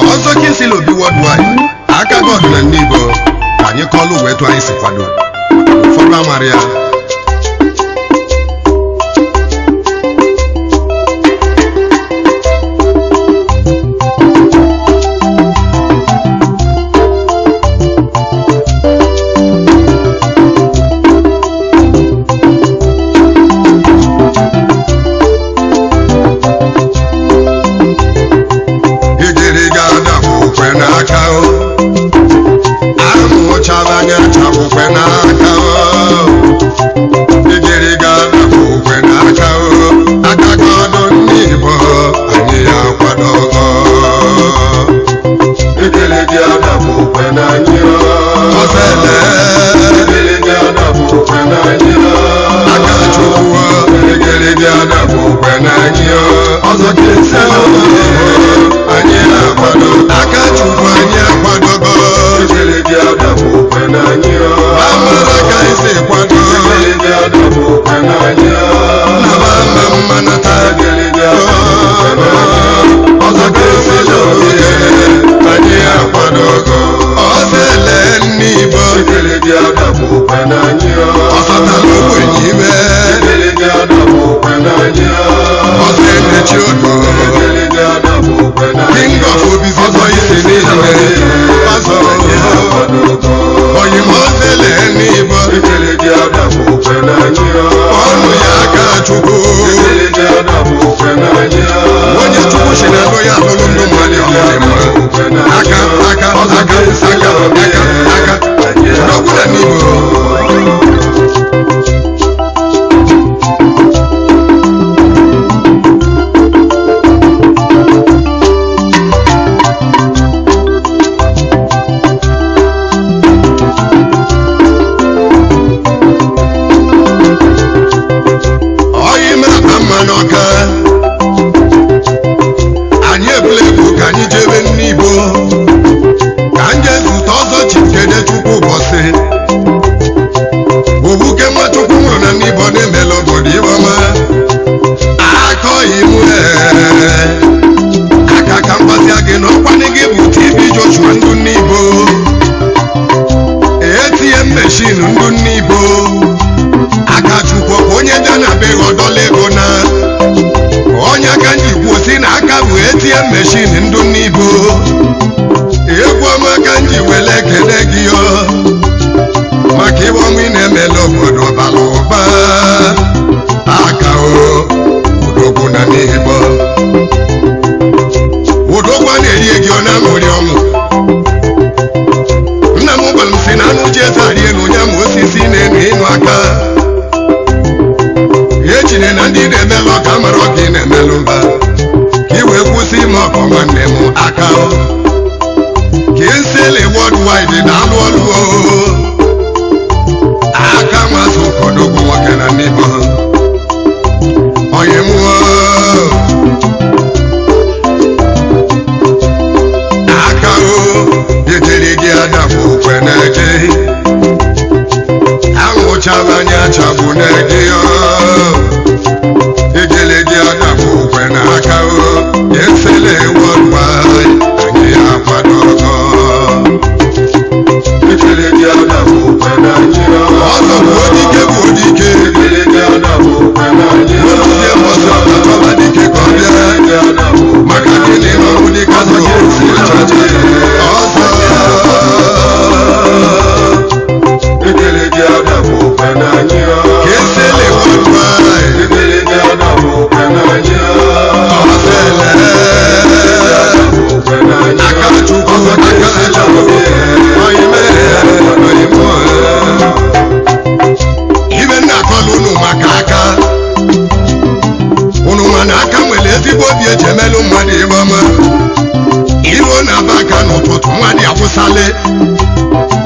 Also Kinsilo be worldwide. Aka God na Nibo. Can you call where to ice kwado? For Maria.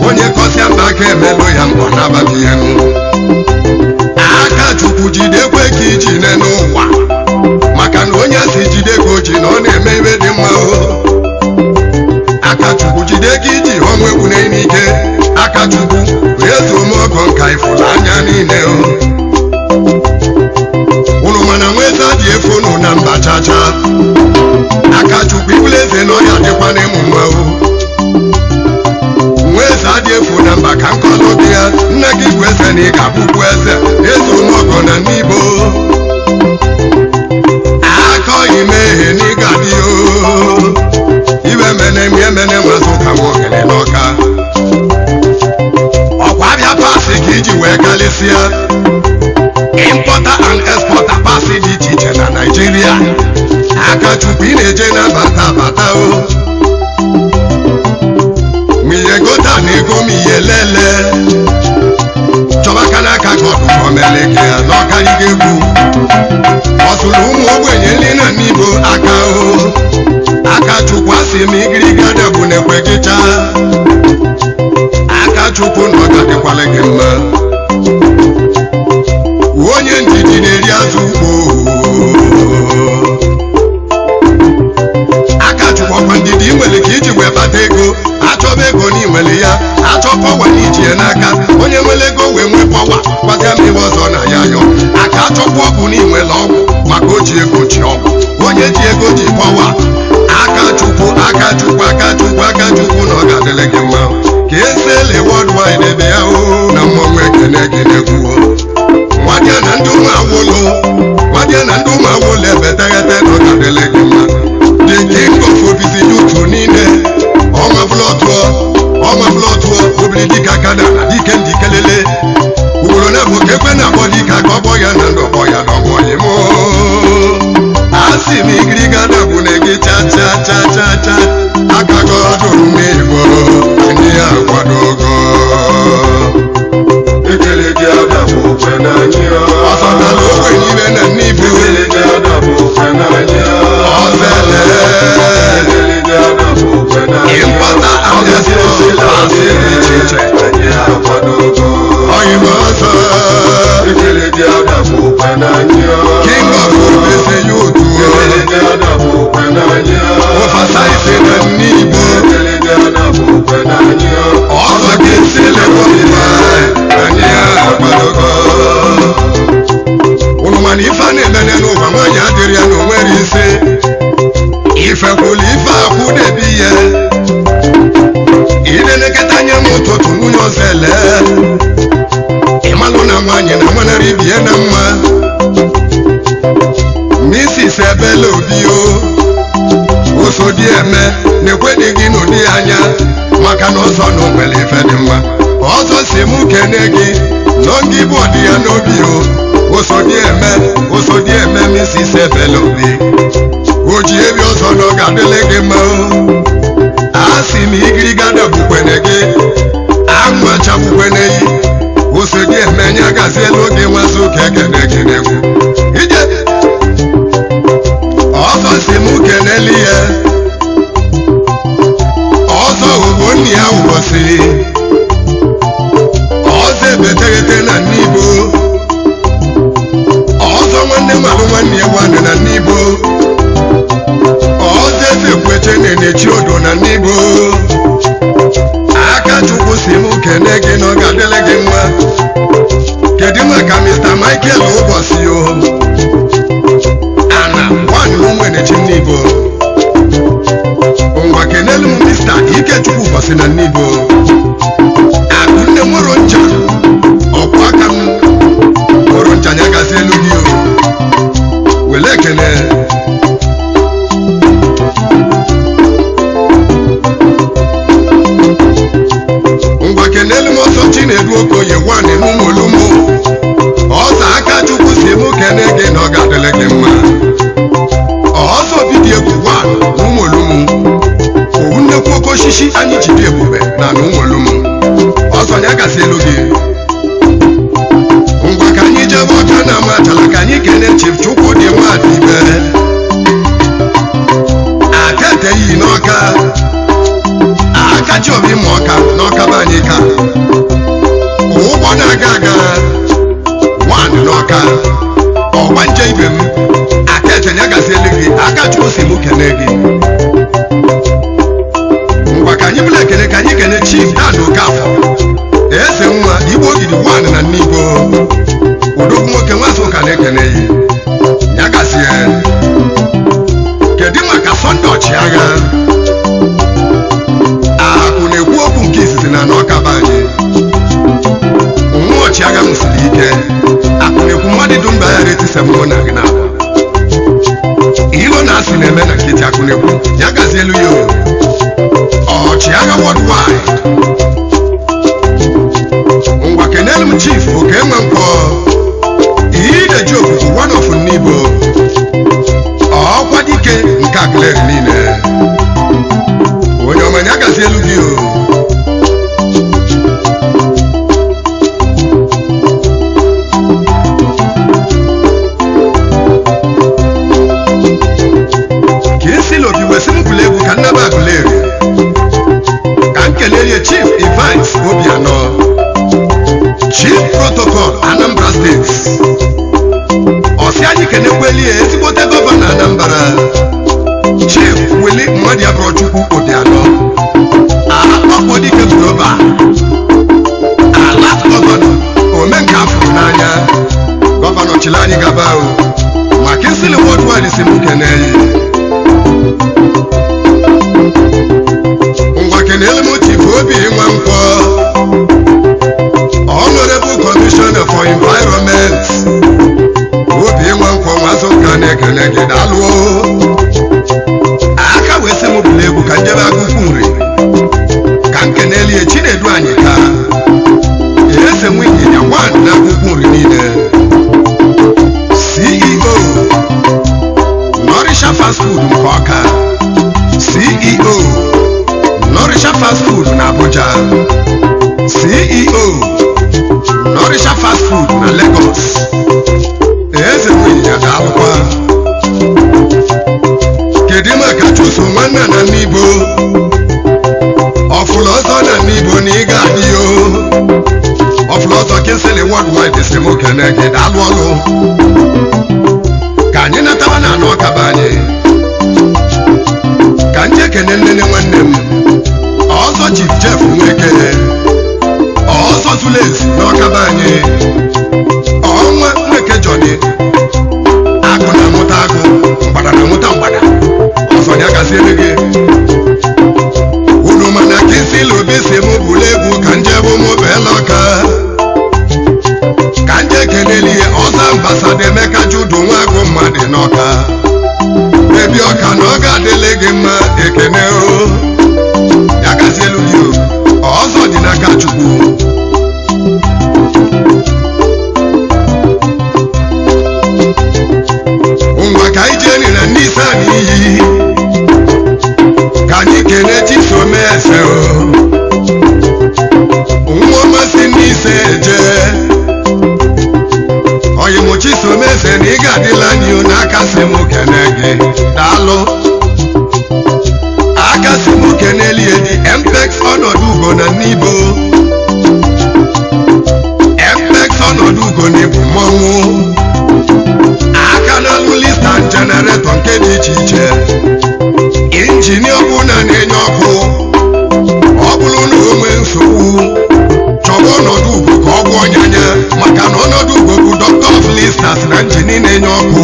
onye kosi aka emelu ya mbọ n'abalị enu Chineke ya n'ọkarịga egwu ọ sụrụ ụmụ ogbenye nri na n'Igbo aka o aka Chukwu asị m igiriga bụ na-ekwe gị chaa aka Chukwu na ọ ga-adịkwala gị mma onye ndidi na-eri azụ ugbo aka Chukwu ọkwa ndidi nwere ka iji wee bata ego achọba ego n'inwere ya achọ pọwa n'iji ya n'aka onye nwere ego wee nwee pọwa gwaga m iwe ọzọ na ya yọ aka achọkwa ọgwụ n'inwere ọgwụ maka o ji ego ji ọgwụ onye ji ego ji pọwa aka Chukwu aka Chukwu aka Chukwu aka Chukwu na ọ ga-adịrị gị mma ka esele worldwide ebe ya o na mmọnwụ ekene gị na-egwuo nwadịa na ndị ụmụ awụlụ nwadịa na ndị ụmụ awụlụ ebe teghete na ọ ga-adịrị gị mma the king of obisi yutu niile ọnwa blọtụọ obiri dịka kada na dike ndị kelele ugboro na bụ ka ekwe na-akpọ dịka ka ọ gbọ ya na ndọkpọ ya n'ọgbọghị m asị m igirigada bụ na gị cha aka gị ọdụ n'Igbo ndị ya kwadogo ekele gị ada bụ okwe n'anya ọsọdala ogwe n'ime na n'Igbo ekele gị ada bụ okwe n'anya ọzele ịmpata asị dị iche iche ọyịma ọzọ ekele gị ada bụ okwe n'anya king of obese yutu ekele gị ada bụ okwe n'anya ofasaịtị na n'Igbo ekele gị ada bụ okwe n'anya ọzọ gị sile wọpịta anyị akwadogo unu mana ife a na-emene n'ụwa nwaanyị adịrị ya na onwere isi ifekwulu ife akwụdebi ihe ilelekọta anya m ụtụtụ nwunye ọzọ ele ịmalụ na nwaanyị na nwanarị bie na mma Mrs. Ebele Obi o Osodieme na-ekweghị n'ụdị anya maka na ọzọ na onwere ife dị mma ọzọ si m kene gị nọ ngị bụ ọdị ya n'obi o Osodieme Mrs. Ebele Obi o ji ebi ọzọ na ọ ga-adịle gị mma o asị m igirigada bụkwene gị anwụ achakwukwene yi Osodieme nye agaziela oge nwazụ ka ekene gị n'egwu ije ọzọ si m keneli ya ọzọ ugbo nni ya ụbọchị ọzọ ebeteghete na n'Igbo ọzọ nwanne mmadụ nwanne ya nwanne na n'Igbo ọzọ ezekweche na-enechi odo na n'Igbo aka Chukwu si m kene gị na ọ ga-adịrị gị mma kedu maka Mr. Michael ụbọchị o ana nwaanyị ụmụenechi n'Igbo ngwa kenelu m Mr. Ikechukwu ụbọchị na n'Igbo akụ nne nwere ncha ọkwa aka m nwere ncha ya gazi elu gị o wele ekele ngwa kenelu m ọsọ Chinedu Okoye nwaanyị n'ụmụolumo ọzọ aka Chukwu si m kene gị na ọ ga-adịrị gị mma ọzọ Obidi Egwu nwaanyị n'ụmụolumo owu nnekwu oke osisi anyị jide ebube na n'ụmụolumo ọzọ ya gasị elu gị ngwa ka anyị jebe ọka na amachala ka anyị kene Chief Chukwudị Nwadibe aka eteghị n'ọka aka Chiobi ma ọka n'ọka be anyị ka ụgbọ na-aga aga nwaanyị n'ọka ọgba nje ibe m aka etenye gazielu gị aka Chukwu si m kene gị ngwa ka anyị bụla ekene ka anyị kene Chief Dan Okafọ eze nwa Igbo Ogidi nwaanyị na n'Igbo odogwu nwoke nwazụ ụka na-ekene ya gazie kedu maka Sunday ọchịagha akụ na-ekwu okwu nke izizi na n'ọka be anyị nwa ọchịagha m siri ike akụ na-ekwu mmadụ dum mba ya retisem na gị na ilo na asị na-eme na nkịtị akụ na-ekwu ya gazielu ya ọchịagha worldwide ngwa kenelu m Chief Okenwe Nkwọ Ideji Ofufu one of n'Igbo ọkwa dike nke Aguleri niile onye ọma ya gazielu gị o steeti ọsị anyị kenekweli ezigbote gọvanọ Anambra Chief Willie Mmadiabuchukwu Obianọ ọkpọdike Global ala gọvanọ omenka afụrụ n'anya gọvanọ chịrị anyị gaba maka isili wọdụwadị si m keneyi ngwa kenele m Chief Obi Nwankwọ Honorable Commissioner for Environment Obi Nwankwọ Nwazụka na-ekene gị daalụ aka wee sị m bụla egwu ka njebe agụkwu nri ka m kenelie Chinedu anyị ka eze nwunye nwan na agụkwu nri niile CEO Nourisha Fast Food nke Ọka CEO Nourisha Fast Food na Abuja CEO Nourisha Fast Food na Lagos eze nwunye ya daalụkwa kedu maka Chuso nwanne na Nnibo ọfụlụ ọzọ na Nnibo na ịga adịyo ọfụlụ ọzọ Kinsili Worldwide si m kene gị daalụ ọlụ ka anyị natawa na anụ ọkaba anyị ka nje kene nnene nwanne m ọzọ Chief Jeff Nweke ọzọ Zulezu n'ọkaba anyị ọnwa Nweke Johnny agụ na amụta agụ mgbada na amụta mgbada ọzọ ya gaziere gị unu mana Kinsili Obi si m bụrụ egwu ka nje bụ mụ bela ọka ka nje kenelie ọzọ Ambassador Emeka Judu nwa agụ mmadụ n'Ọka ebi Ọka na ọ ga-adịle gị mma ekene o ya gazielu gị ọzọ dị n'aka Chukwu ngwa ka anyị jee nira n'ise a n'iyi ka anyị kene Chisom Eze nwa ọmasị n'ise eje oyimo Chisom Eze na ị ga-adịla anyị n'aka si m kene gị daalụ aka si m kenelie dị Mpex ọnọdụ ugo na Nnibo Mpex ọnọdụ ugo na ịbụ mmọnwụ aka na-alụ lista jeneretọ nke dị iche iche injinia ọbụla na-enye ọkụ ọ bụrụ na o nwee nsogbu chọba ọnọdụ ugo ka ọ gwọ ọnyanya maka na ọnọdụ ugo bụ Doctor of Listers na injini na-enye ọkụ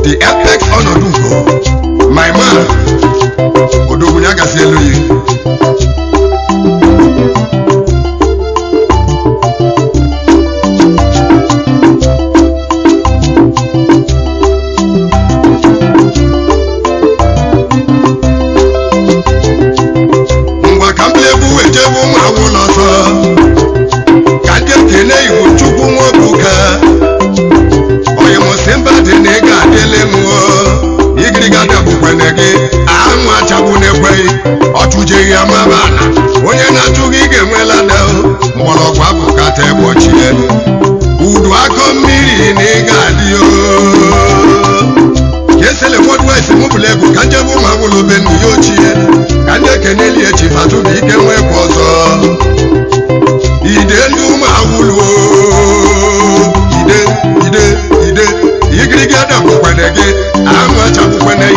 the Mpex ọnọdụ ugo my man odogwu ya gasị elu yi ngwa ka mblebu wejebu ụmụ awụlọ ọzọ ka ndị ekene Iwu Chukwu Nwobuka oyimusi mba dị na ị ga-adịle mụọ igirigada bụkwene gị anwụ achagbu na-ekweghị ọchụjeghị ya mabana onye na-achụ gị ga-enwela na mgbọrọgwụ abụkata egbochie udu akọ mmiri na ị ga-adị Kinsili Worldwide m bụla egwu ka njebe ụmụ agwụlụ be nnu ya ochie ka ndị ekenelie Chief Atụbụike Nweke ọzọ ide ndị ụmụ agwụlụ ide igirigada bụkwene gị anwụ achagbukwene